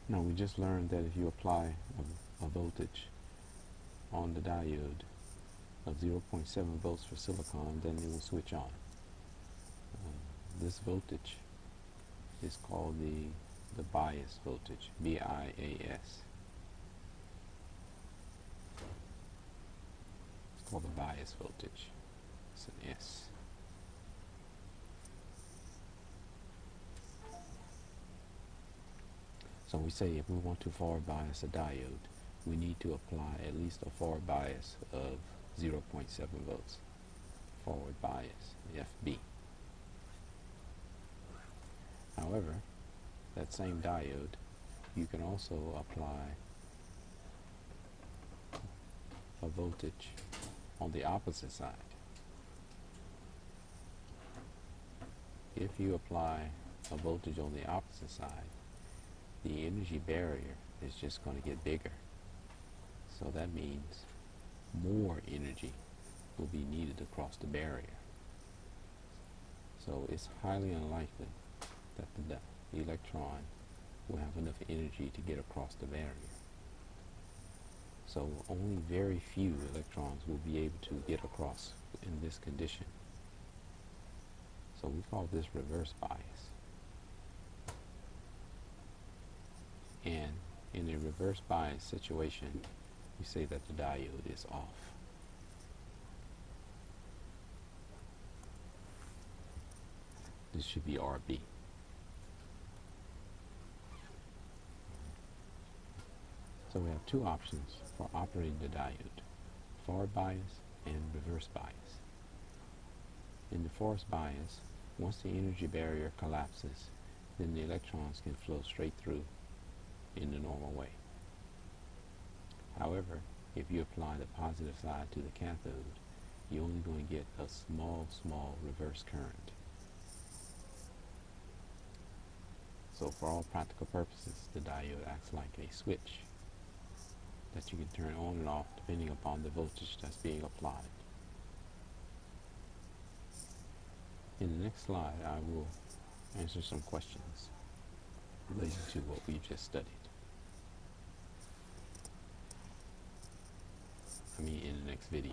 Now we just learned that if you apply a voltage on the diode of 0.7 volts for silicon, then it will switch on. This voltage is called the bias voltage, B-I-A-S. It's called the bias voltage. It's an S. So we say if we want to forward bias a diode, we need to apply at least a forward bias of 0.7 volts. Forward bias, FB. However, that same diode, you can also apply a voltage on the opposite side. If you apply a voltage on the opposite side, the energy barrier is just going to get bigger. So that means more energy will be needed across the barrier. So it's highly unlikely that the electron will have enough energy to get across the barrier. So only very few electrons will be able to get across in this condition. So we call this reverse bias. And in a reverse bias situation, we say that the diode is off. This should be RB. So we have two options for operating the diode: forward bias and reverse bias. In the forward bias, once the energy barrier collapses, then the electrons can flow straight through in the normal way. However, if you apply the positive side to the cathode, you're only going to get a small reverse current. So for all practical purposes, the diode acts like a switch that you can turn on and off depending upon the voltage that's being applied. In the next slide, I will answer some questions related to what we just studied. In the next video.